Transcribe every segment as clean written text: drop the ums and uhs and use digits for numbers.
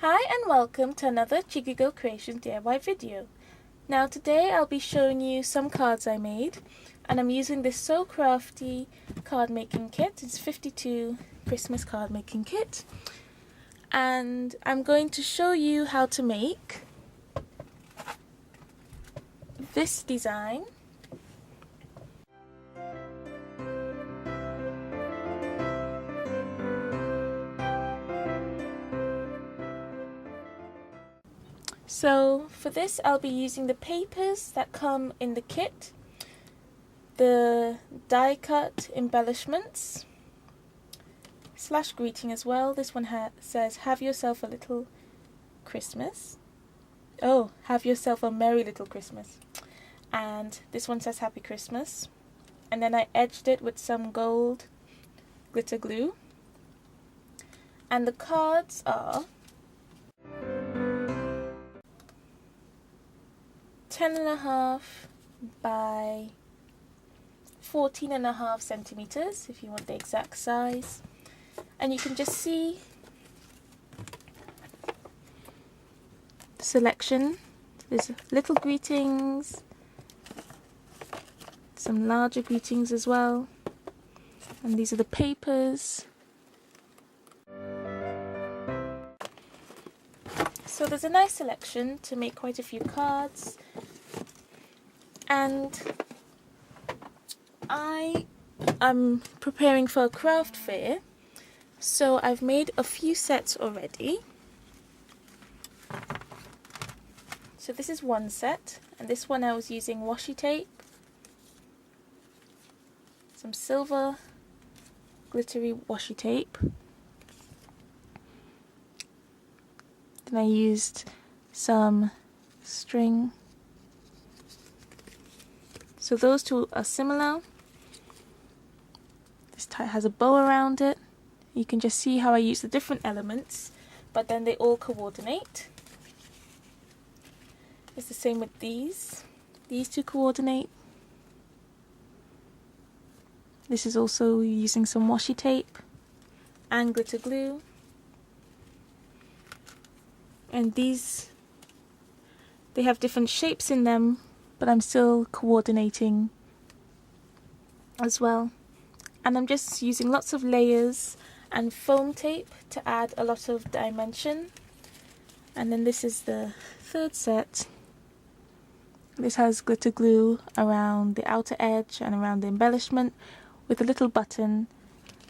Hi and welcome to another Checiegirl Creations DIY video. Now today I'll be showing you some cards I made, and I'm using this So Crafty card making kit. It's 52 Christmas card making kit, and I'm going to show you how to make this design. So for this I'll be using the papers that come in the kit, the die cut embellishments / greeting as well. This one says have yourself a little Christmas. Oh, have yourself a merry little Christmas. And this one says happy Christmas. And then I edged it with some gold glitter glue. And the cards are 10.5 by 14.5 centimeters if you want the exact size. And you can just see the selection. There's little greetings, some larger greetings as well, and these are the papers. So there's a nice selection to make quite a few cards, and I am preparing for a craft fair, so I've made a few sets already. So this is one set, and this one I was using washi tape, some silver glittery washi tape. Then I used some string. So those two are similar. This tie has a bow around it. You can just see how I use the different elements, but then they all coordinate. It's the same with these. These two coordinate. This is also using some washi tape and glitter glue. And these, they have different shapes in them, but I'm still coordinating as well. And I'm just using lots of layers and foam tape to add a lot of dimension. And then this is the third set. This has glitter glue around the outer edge and around the embellishment with a little button.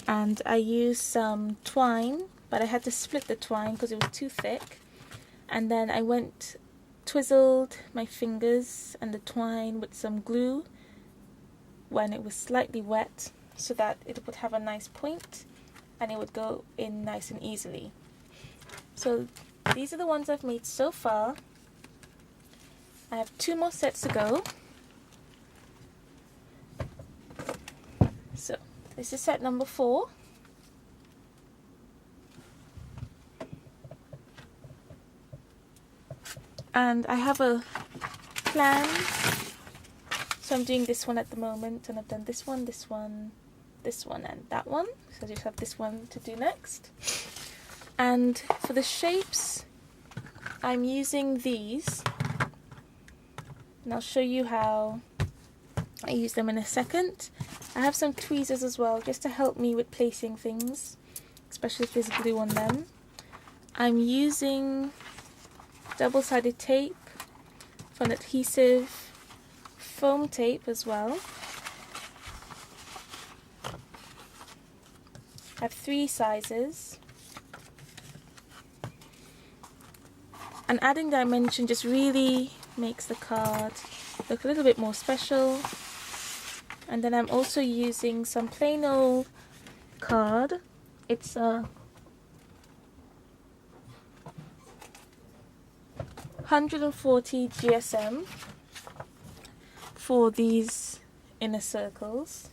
And I used some twine, but I had to split the twine because it was too thick. And then I twizzled my fingers and the twine with some glue when it was slightly wet, so that it would have a nice point and it would go in nice and easily. So these are the ones I've made so far. I have 2 more sets to go. So this is set number 4. And I have a plan, so I'm doing this one at the moment, and I've done this one, this one, this one, and that one. So I just have this one to do next. And for the shapes, I'm using these, and I'll show you how I use them in a second. I have some tweezers as well, just to help me with placing things, especially if there's glue on them. I'm using double-sided tape, for adhesive foam tape as well. I have 3 sizes. And adding dimension just really makes the card look a little bit more special. And then I'm also using some plain old card. It's a 140 GSM for these inner circles,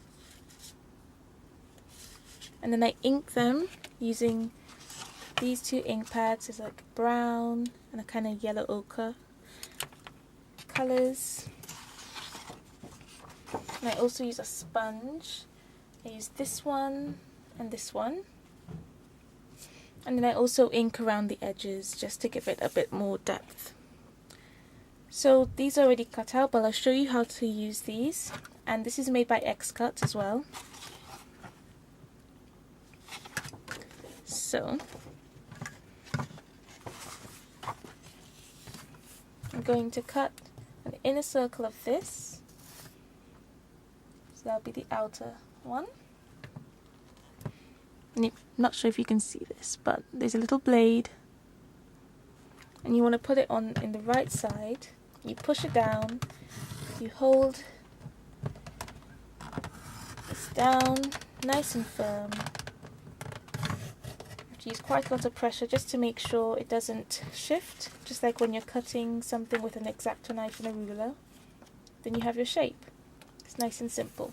and then I ink them using these 2 ink pads. It's like brown and a kind of yellow ochre colors. And I also use a sponge. I use this one and this one. And then I also ink around the edges just to give it a bit more depth. So these are already cut out, but I'll show you how to use these. And this is made by X-Cut as well. So I'm going to cut an inner circle of this. So that'll be the outer one. And I'm not sure if you can see this, but there's a little blade. And you want to put it on in the right side. You push it down. You hold this down nice and firm. Use quite a lot of pressure just to make sure it doesn't shift, just like when you're cutting something with an X-Acto knife and a ruler. Then you have your shape. It's nice and simple.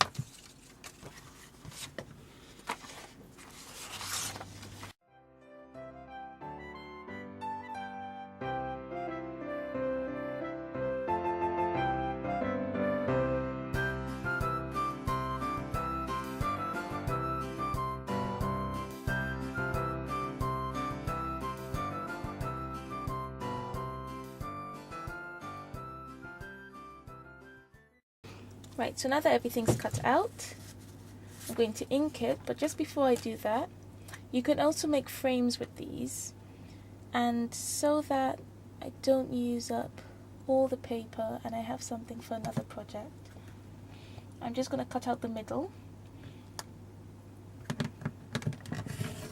Right, so now that everything's cut out, I'm going to ink it, but just before I do that, you can also make frames with these, and so that I don't use up all the paper and I have something for another project, I'm just going to cut out the middle.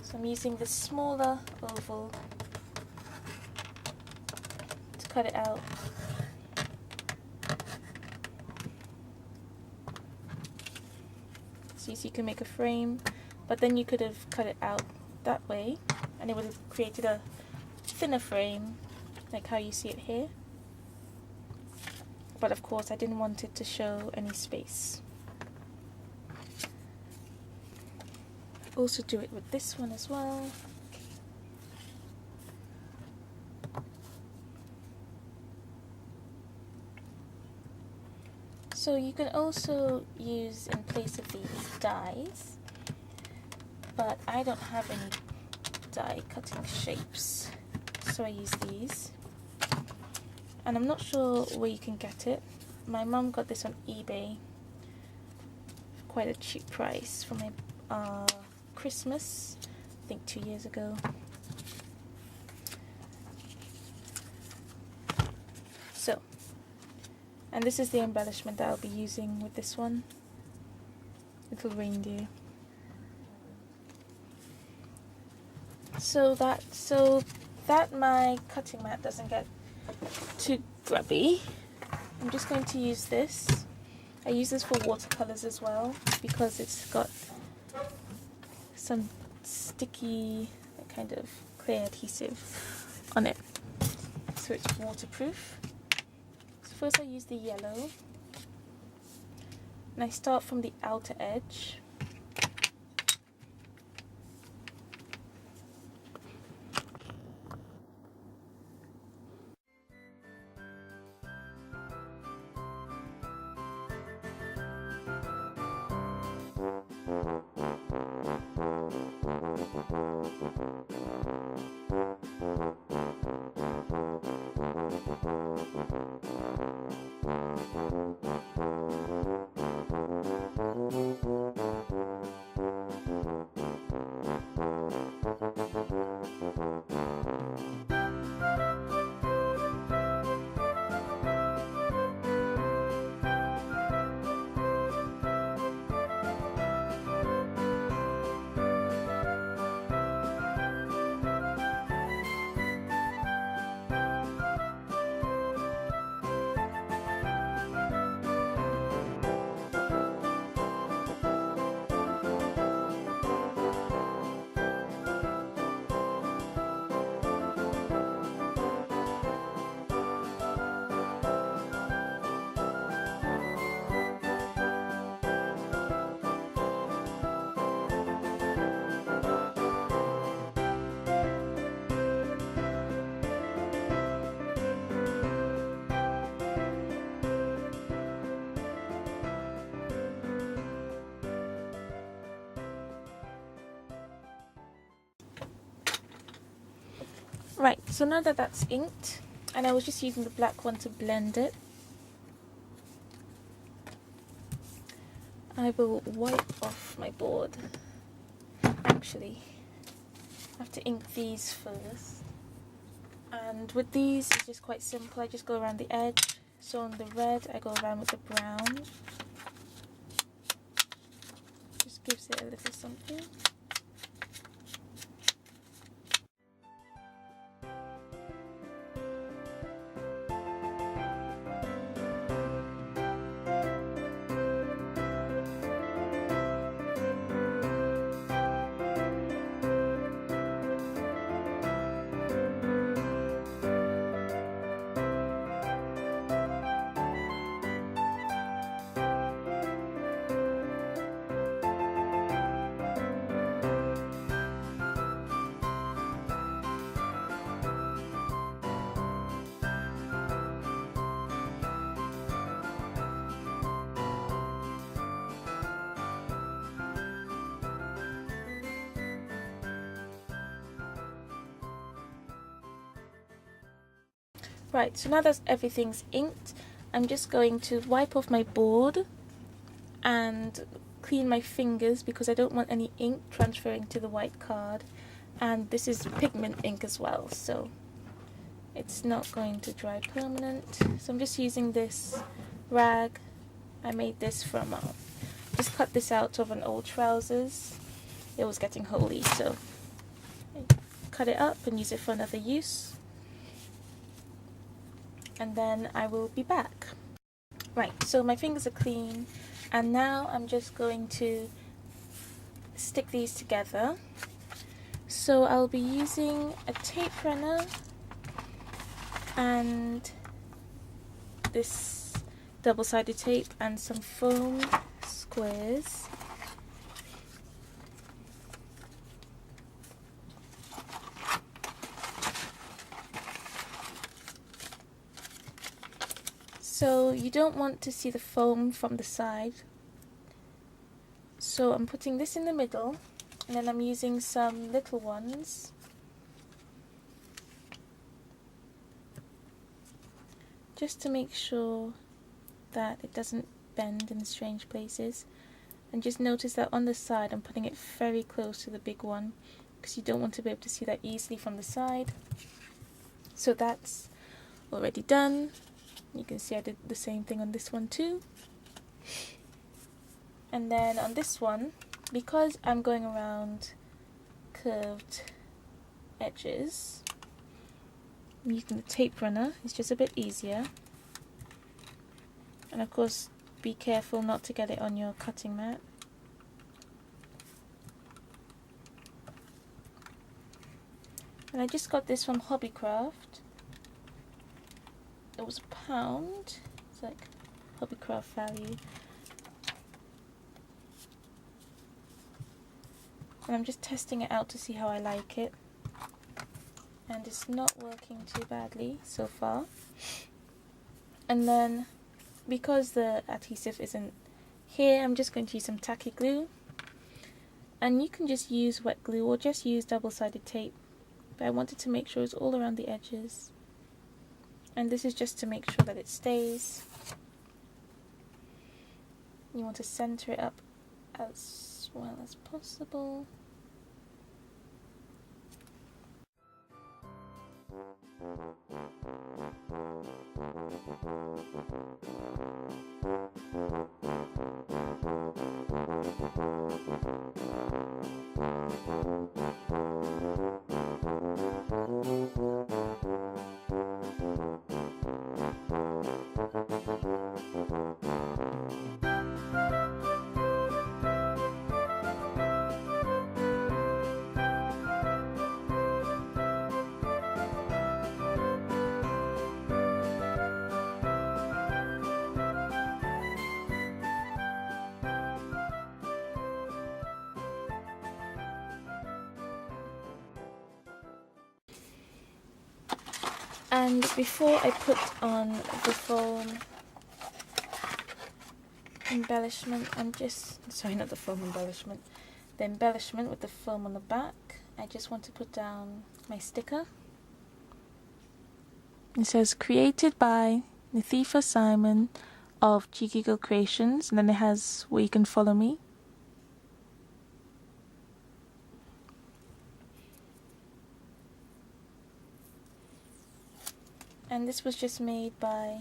So I'm using the smaller oval to cut it out. So you can make a frame, but then you could have cut it out that way and it would have created a thinner frame like how you see it here. But of course I didn't want it to show any space. Also do it with this one as well. So you can also use, in place of these, dies, but I don't have any die cutting shapes, so I use these. And I'm not sure where you can get it. My mum got this on eBay for quite a cheap price for my Christmas, I think 2 years ago. So, and this is the embellishment that I'll be using with this one. Little reindeer. So that my cutting mat doesn't get too grubby, I'm just going to use this. I use this for watercolors as well because it's got some sticky kind of clear adhesive on it, so it's waterproof. So first I use the yellow and I start from the outer edge. Right, so now that that's inked, and I was just using the black one to blend it, I will wipe off my board. Actually, I have to ink these first. And with these, it's just quite simple. I just go around the edge. So on the red, I go around with the brown. Just gives it a little something. Right, so now that everything's inked, I'm just going to wipe off my board and clean my fingers because I don't want any ink transferring to the white card. And this is pigment ink as well, so it's not going to dry permanent. So I'm just using this rag. I made this from, just cut this out of an old trousers. It was getting holey, so I cut it up and use it for another use. And then I will be back. Right, so my fingers are clean, and now I'm just going to stick these together. So I'll be using a tape runner and this double-sided tape and some foam squares. So you don't want to see the foam from the side. So I'm putting this in the middle, and then I'm using some little ones. Just to make sure that it doesn't bend in strange places. And just notice that on the side I'm putting it very close to the big one, because you don't want to be able to see that easily from the side. So that's already done. You can see I did the same thing on this one too. And then on this one, because I'm going around curved edges, I'm using the tape runner. It's just a bit easier. And of course, be careful not to get it on your cutting mat. And I just got this from Hobbycraft. It was £1. It's like Hobbycraft value. And I'm just testing it out to see how I like it. And it's not working too badly so far. And then, because the adhesive isn't here, I'm just going to use some tacky glue. And you can just use wet glue or just use double-sided tape. But I wanted to make sure it's all around the edges. And this is just to make sure that it stays. You want to center it up as well as possible. And before I put on the foam embellishment, I'm just, sorry, not the foam embellishment, the embellishment with the foam on the back, I just want to put down my sticker. It says created by Nathifa Simon of Checiegirl Creations, and then it has where you can follow me. And this was just made by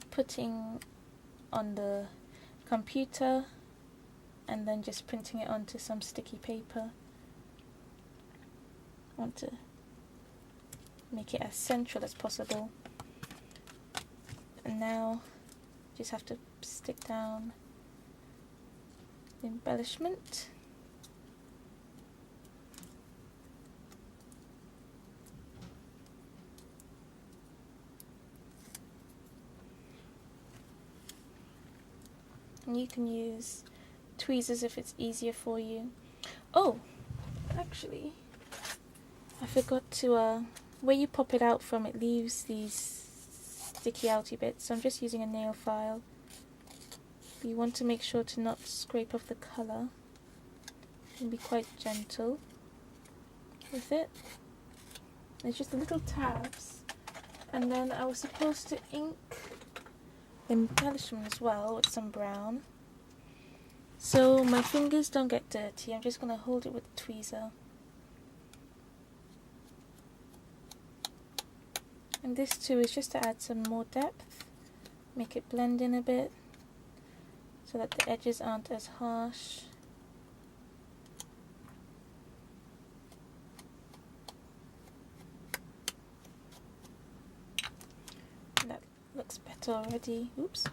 putting on the computer and then just printing it onto some sticky paper. I want to make it as central as possible. And now just have to stick down the embellishment. And you can use tweezers if it's easier for you. Oh, actually, I forgot to, where you pop it out from, it leaves these sticky outy bits, so I'm just using a nail file. But you want to make sure to not scrape off the colour and be quite gentle with it. It's just the little tabs, and then I was supposed to ink the embellishment as well with some brown. So my fingers don't get dirty, I'm just going to hold it with the tweezer. And this too is just to add some more depth, make it blend in a bit so that the edges aren't as harsh. And that looks better already. Oops.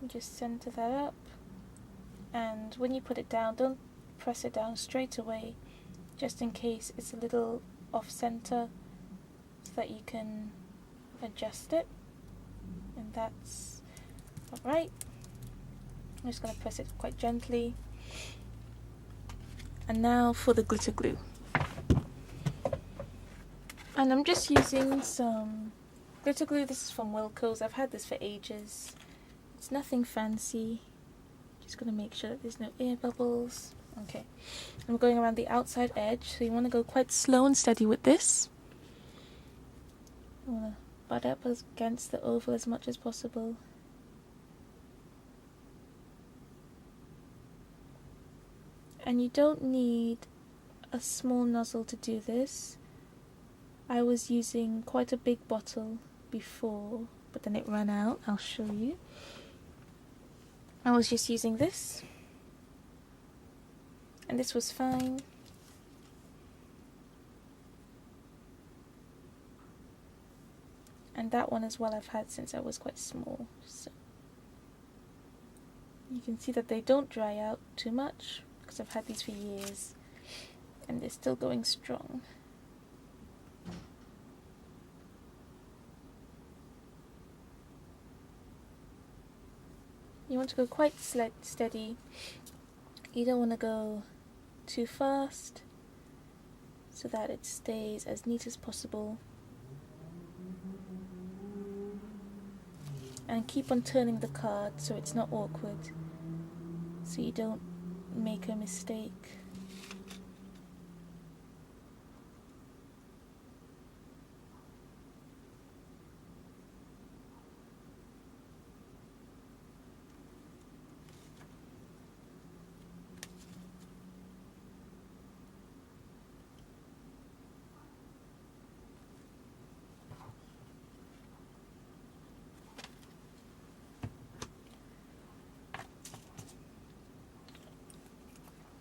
Just center that up, and when you put it down, don't press it down straight away, just in case it's a little off center, so that you can adjust it. And that's alright. I'm just going to press it quite gently. And now for the glitter glue. And I'm just using some glitter glue. This is from Wilko's. I've had this for ages. It's nothing fancy. Just going to make sure that there's no air bubbles. Okay. I'm going around the outside edge, so you want to go quite slow and steady with this. You want to butt up against the oval as much as possible. And you don't need a small nozzle to do this. I was using quite a big bottle before, but then it ran out. I'll show you. I was just using this, and this was fine. And that one as well I've had since I was quite small, so you can see that they don't dry out too much because I've had these for years and they're still going strong. You want to go quite steady. You don't want to go too fast, so that it stays as neat as possible. And keep on turning the card so it's not awkward, so you don't make a mistake.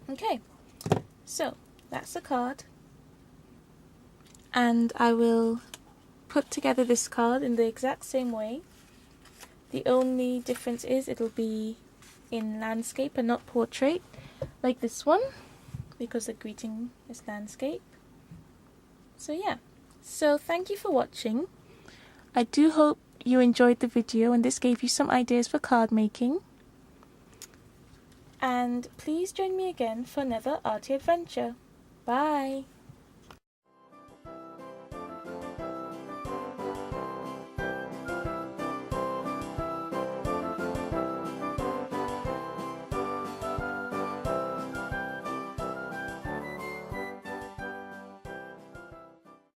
Okay, so that's the card, and I will put together this card in the exact same way. The only difference is it'll be in landscape and not portrait, like this one, because the greeting is landscape. So yeah, so thank you for watching. I do hope you enjoyed the video and this gave you some ideas for card making. And please join me again for another arty adventure. Bye!